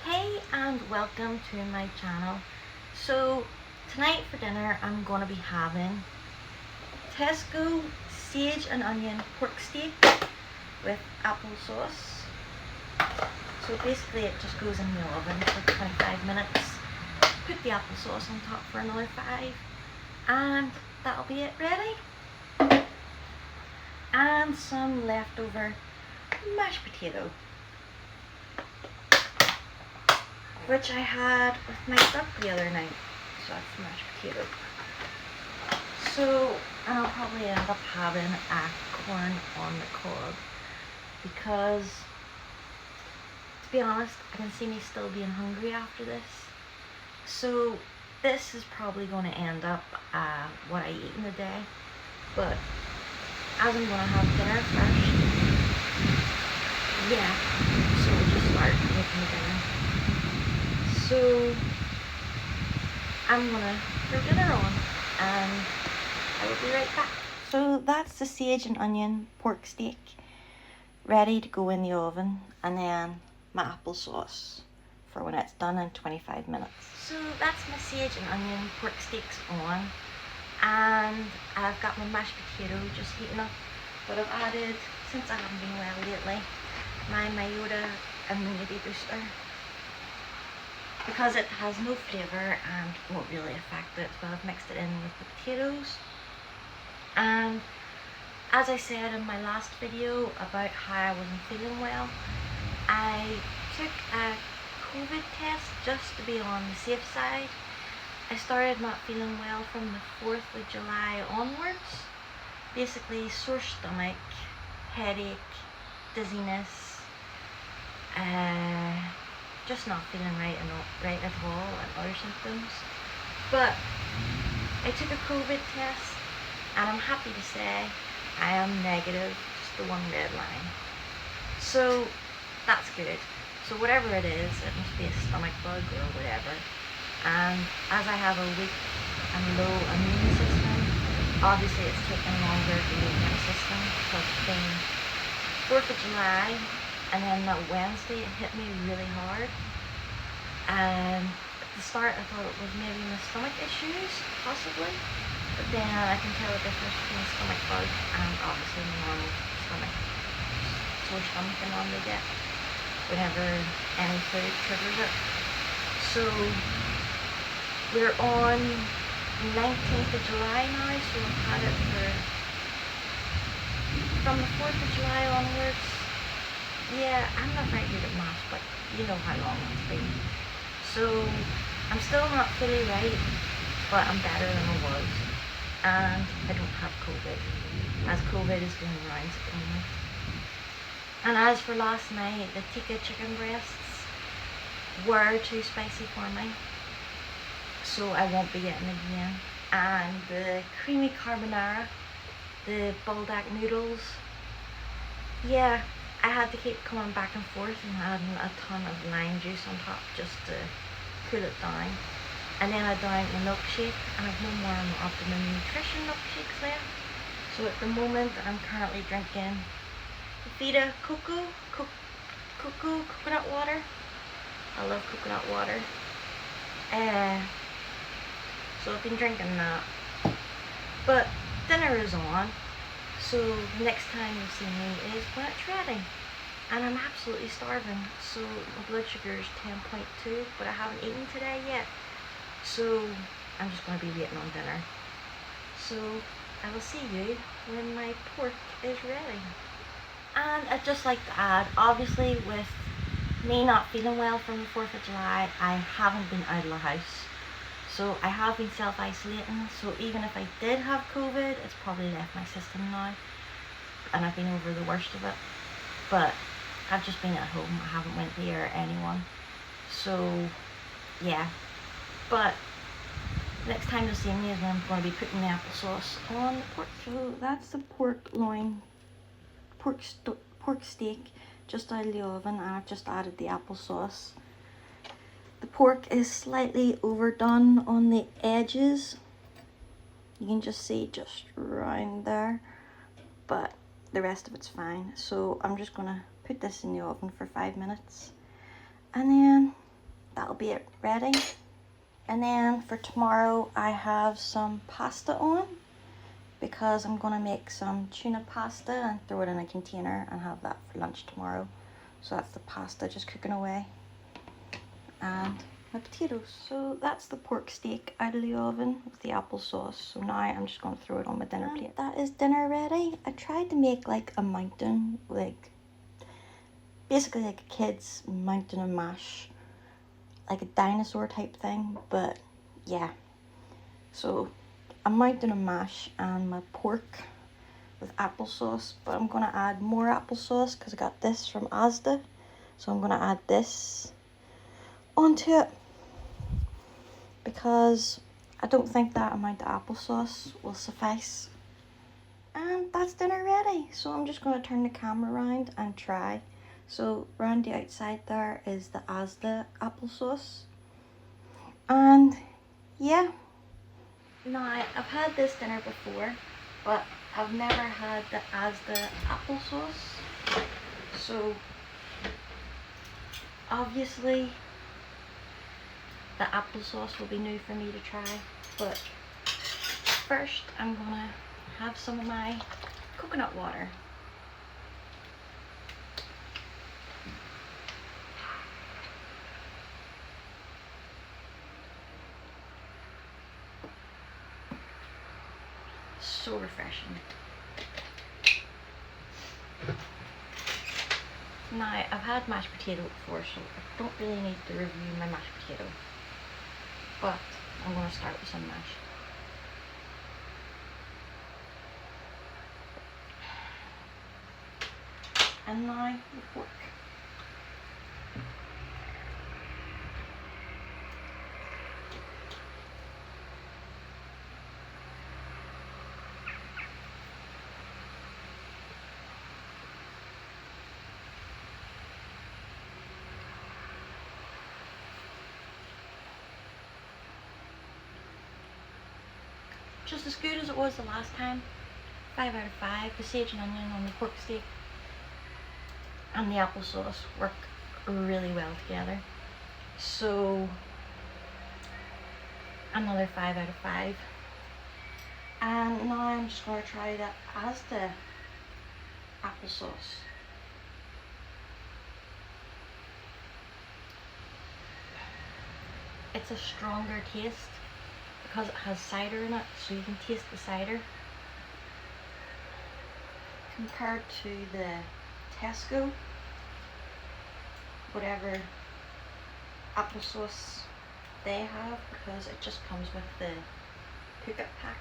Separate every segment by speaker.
Speaker 1: Hey and welcome to my channel. So tonight for dinner I'm going to be having Tesco sage and onion pork steak with applesauce. So basically it just goes in the oven for 25 minutes. Put the applesauce on top for another 5 and that'll be it ready. And some leftover mashed potato, which I had with my duck the other night. So that's mashed potato. So I'll probably end up having a corn on the cob because, to be honest, I can see me still being hungry after this. So this is probably going to end up what I eat in a day. But as I'm going to have dinner first, yeah, so we'll just start making the dinner. So I'm gonna throw dinner on and I will be right back. So that's the sage and onion pork steak ready to go in the oven, and then my applesauce for when it's done in 25 minutes. So that's my sage and onion pork steaks on, and I've got my mashed potato just heating up, but I've added, since I haven't been well lately, my Myota immunity booster, because it has no flavour and won't really affect it. But I've mixed it in with the potatoes. And as I said in my last video about how I wasn't feeling well, I took a COVID test just to be on the safe side. I started not feeling well from the 4th of July onwards. Basically sore stomach, headache, dizziness, just not feeling right at all, and other symptoms. But I took a COVID test and I'm happy to say I am negative, just the one red line. So that's good. So whatever it is, it must be a stomach bug or whatever. And as I have a weak and low immune system, obviously it's taken longer to get my system, because it's been 4th of July, and then that Wednesday it hit me really hard. And at the start I thought it was maybe my stomach issues, possibly, but then I can tell the difference between a stomach bug and obviously normal stomach, sore stomach I normally get whenever any food triggers it. So we're on 19th of July now, so I've had it from the 4th of July onwards. Yeah, I'm not very good at maths, but you know how long it's been. So I'm still not fully right, but I'm better than I was. And I don't have COVID, as COVID is doing the rounds at the moment. And as for last night, the tikka chicken breasts were too spicy for me, so I won't be getting it again. And the creamy carbonara, the buldak noodles, yeah, I had to keep coming back and forth and adding a ton of lime juice on top just to cool it down. And then I downed my milkshake, and I've no more Optimum Nutrition milkshakes left. So at the moment I'm currently drinking Vita Coco Coconut water. I love coconut water. So I've been drinking that. But dinner is on, so the next time you'll see me is when it's ready. And I'm absolutely starving, so my blood sugar is 10.2, but I haven't eaten today yet. So I'm just going to be waiting on dinner. So I will see you when my pork is ready. And I'd just like to add, obviously with me not feeling well from the 4th of July, I haven't been out of the house. So I have been self-isolating, so even if I did have COVID, it's probably left my system now, and I've been over the worst of it. But I've just been at home, I haven't went near anyone. So yeah, but next time you'll see me is when I'm going to be putting the applesauce on the pork. So that's the pork loin, pork steak just out of the oven, and I've just added the applesauce. The pork is slightly overdone on the edges. You can just see just around there, but the rest of it's fine. So I'm just gonna put this in the oven for 5 minutes, and then be it ready. And then for tomorrow I have some pasta on because I'm gonna make some tuna pasta and throw it in a container and have that for lunch tomorrow. So that's the pasta just cooking away. And my potatoes. So that's the pork steak out of the oven with the applesauce. So now I'm just gonna throw it on my dinner plate. That is dinner ready. I tried to make like a mountain, like basically like a kid's mountain of mash, like a dinosaur type thing, but yeah. So a mountain of mash and my pork with applesauce, but I'm gonna add more applesauce because I got this from Asda. So I'm gonna add this onto it because I don't think that amount of applesauce will suffice. And that's dinner ready. So I'm just gonna turn the camera around and try. So round the outside there is the Asda applesauce. And yeah. Now I've had this dinner before, but I've never had the Asda applesauce. So obviously the applesauce will be new for me to try, but first I'm gonna have some of my coconut water. So refreshing. Now I've had mashed potato before, so I don't really need to review my mashed potato, but I'm going to start with some mash. And now the pork. Just as good as it was the last time. 5 out of 5. The sage and onion on the pork steak and the applesauce work really well together. So another 5 out of 5. And now I'm just going to try the Asda applesauce. It's a stronger taste because it has cider in it, so you can taste the cider. Compared to the Tesco, whatever applesauce they have, because it just comes with the cook-it pack.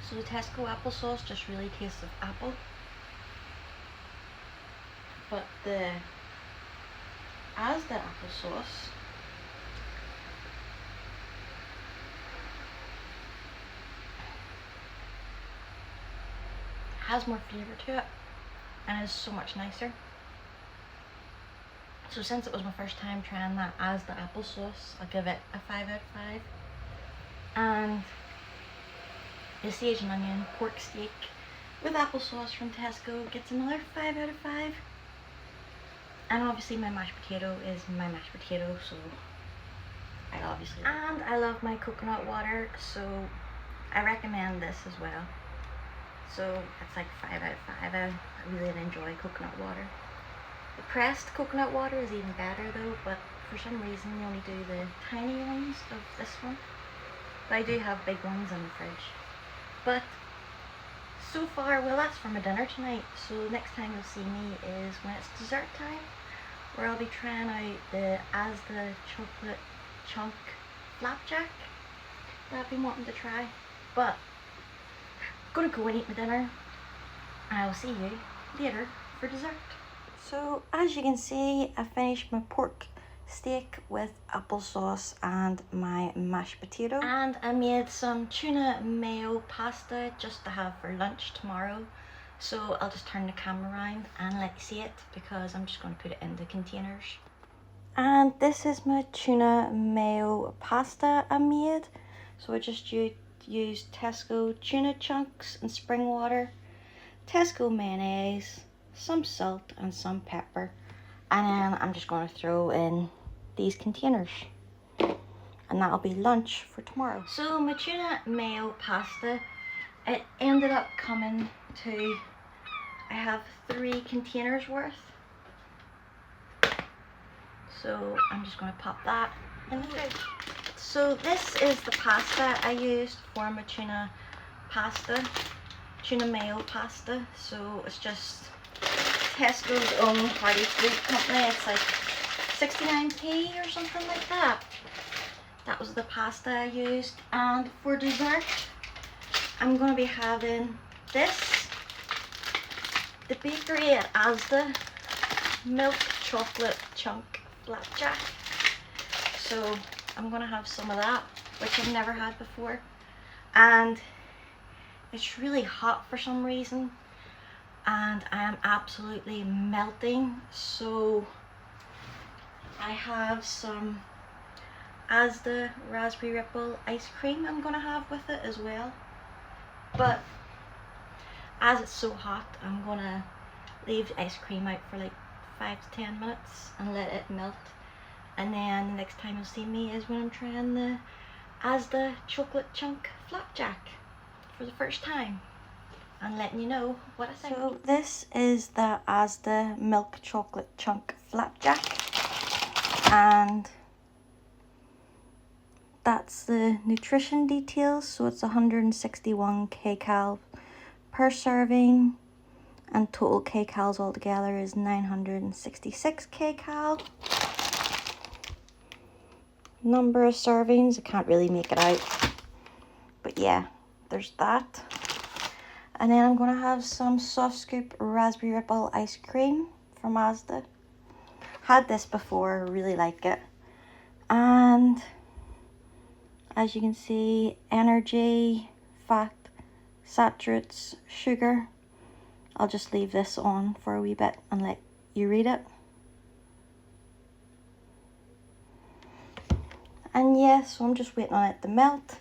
Speaker 1: So the Tesco applesauce just really tastes of apple, but the Asda applesauce has more flavour to it and is so much nicer. So since it was my first time trying that Asda applesauce, I'll give it a 5 out of 5. And the sage and onion pork steak with applesauce from Tesco gets another 5 out of 5. And obviously my mashed potato is my mashed potato, so I obviously and I love my coconut water, so I recommend this as well. So it's like 5 out of 5. I really enjoy coconut water. The pressed coconut water is even better though, but for some reason they only do the tiny ones of this one. But I do have big ones in the fridge. But so far, well, that's for my dinner tonight. So next time you'll see me is when it's dessert time, where I'll be trying out the Asda chocolate chunk flapjack that I've been wanting to try. But I'm gonna go and eat my dinner, and I will see you later for dessert. So as you can see, I finished my pork steak with applesauce and my mashed potato, and I made some tuna mayo pasta just to have for lunch tomorrow. So I'll just turn the camera around and let you see it because I'm just going to put it in the containers. And this is my tuna mayo pasta I made. So I just used Tesco tuna chunks and spring water, Tesco mayonnaise, some salt and some pepper. And then I'm just going to throw in these containers. And that'll be lunch for tomorrow. So my tuna mayo pasta, it ended up coming to, I have 3 containers worth. So I'm just going to pop that in the fridge. So this is the pasta I used for my tuna mayo pasta. So it's just Tesco's own hearty food company. It's like 69p or something like that. That was the pasta I used. And for dessert, I'm going to be having this. The bakery at Asda milk chocolate chunk flapjack. So I'm going to have some of that, which I've never had before. And it's really hot for some reason. And I am absolutely melting. So I have some Asda raspberry ripple ice cream I'm gonna have with it as well. But as it's so hot, I'm gonna leave the ice cream out for like 5 to 10 minutes and let it melt. And then the next time you'll see me is when I'm trying the Asda chocolate chunk flapjack for the first time and letting you know what I think. So this is the Asda milk chocolate chunk flapjack, and that's the nutrition details. So it's 161 kcal per serving, and total kcals altogether is 966 kcal. Number of servings, I can't really make it out, but yeah, there's that. And then I'm gonna have some soft scoop raspberry ripple ice cream from Asda. Had this before, really like it. And as you can see, energy, fat, saturates, sugar. I'll just leave this on for a wee bit and let you read it. And yeah, so I'm just waiting on it to melt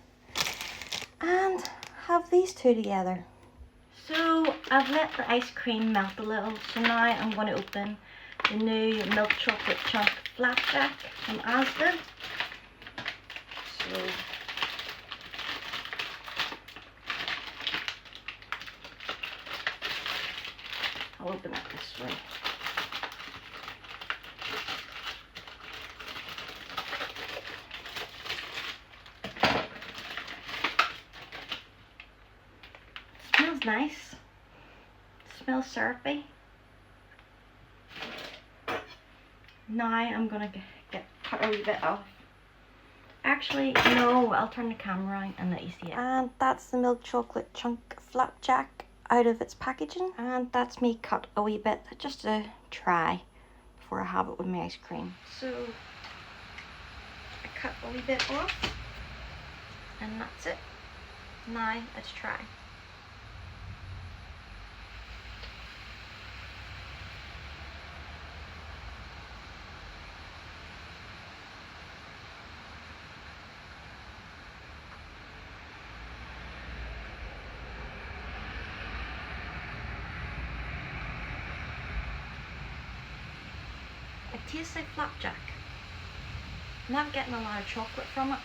Speaker 1: and have these two together. So I've let the ice cream melt a little, so now I'm going to open the new milk chocolate chunk flapjack from Asda. So I'll open it this way. Smells nice. Smells syrupy. Now I'm gonna cut a wee bit off. Actually, no, I'll turn the camera around and let you see it. And that's the milk chocolate chunk flapjack out of its packaging. And that's me cut a wee bit just to try before I have it with my ice cream. So I cut a wee bit off, and that's it. Now let's try. It tastes like flapjack. I'm not getting a lot of chocolate from it.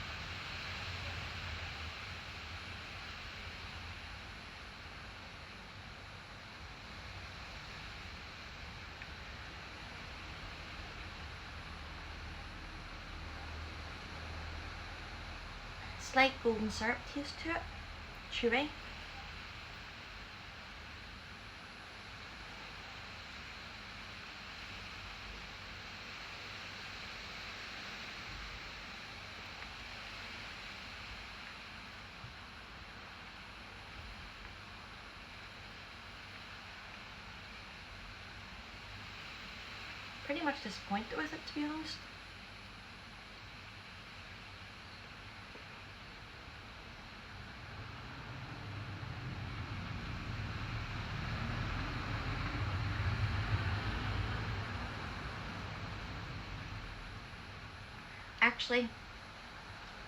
Speaker 1: Slight golden syrup taste to it, chewy. Pretty much disappointed with it, to be honest. Actually,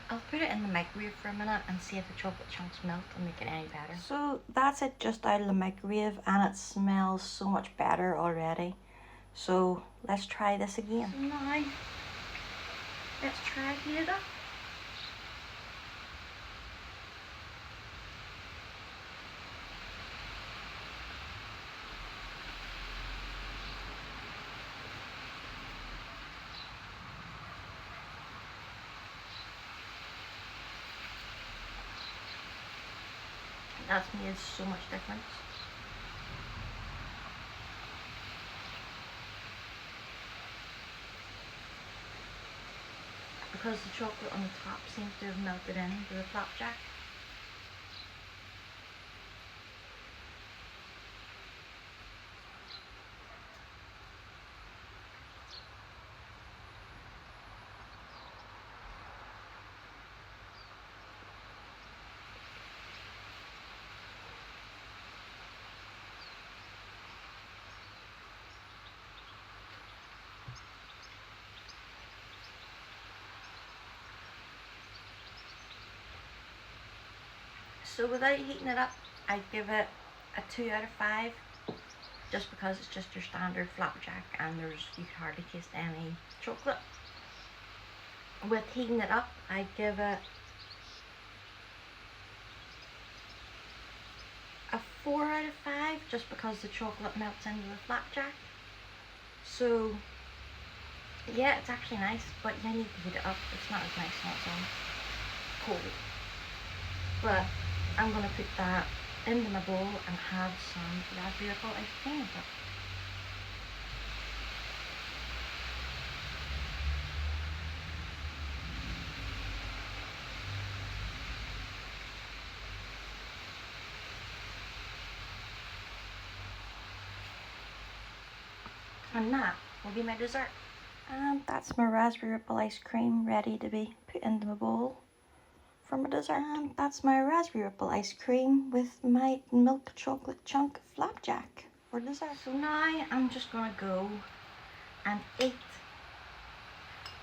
Speaker 1: I'll put it in the microwave for a minute and see if the chocolate chunks melt and make it any better. So that's it, just out of the microwave, and it smells so much better already. So let's try this again. So now, let's try heat it up. That's made so much difference. Because the chocolate on the top seems to have melted into the flapjack. So without heating it up, I'd give it a 2 out of 5, just because it's just your standard flapjack and you could hardly taste any chocolate. With heating it up, I'd give it a 4 out of 5, just because the chocolate melts into the flapjack. So yeah, it's actually nice, but you need to heat it up. It's not as nice on its own cold. But I'm going to put that into my bowl and have some raspberry apple ice cream with it. And that will be my dessert. And that's my raspberry apple ice cream ready to be put into my bowl for my dessert. And that's my raspberry apple ice cream with my milk chocolate chunk flapjack for dessert. So now I'm just gonna go and eat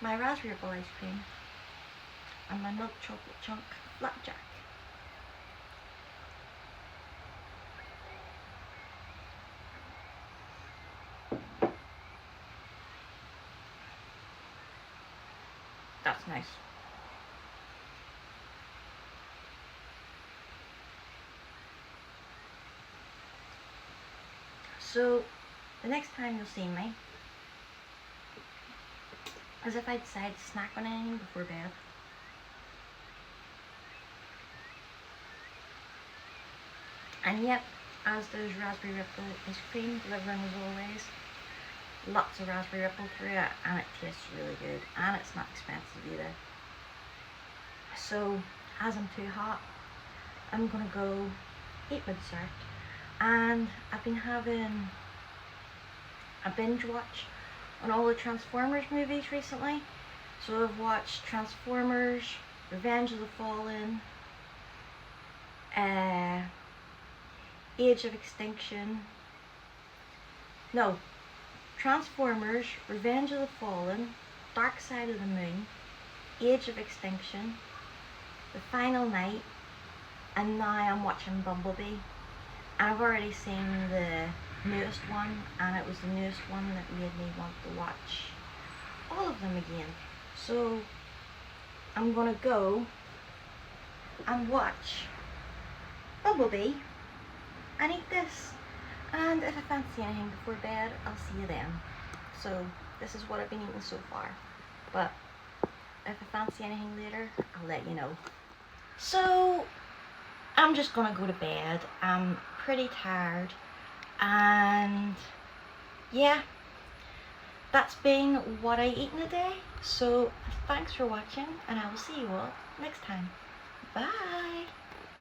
Speaker 1: my raspberry apple ice cream and my milk chocolate chunk flapjack. That's nice. So the next time you'll see me is if I decide to snack on anything before bed. And yep, Asda's raspberry apple ice cream, delivering as always. Lots of raspberry apple through it, and it tastes really good, and it's not expensive either. So as I'm too hot, I'm gonna go eat my dessert. And I've been having a binge watch on all the Transformers movies recently. So I've watched Transformers, Revenge of the Fallen, Age of Extinction. No, Transformers, Revenge of the Fallen, Dark Side of the Moon, Age of Extinction, The Final Night, and now I'm watching Bumblebee. And I've already seen the newest one, and it was the newest one that made me want to watch all of them again. So I'm gonna go and watch Bumblebee and eat this. And if I fancy anything before bed, I'll see you then. So this is what I've been eating so far. But if I fancy anything later, I'll let you know. So I'm just gonna go to bed. I'm pretty tired, and yeah, that's been what I eat in a day. So thanks for watching, and I will see you all next time. Bye.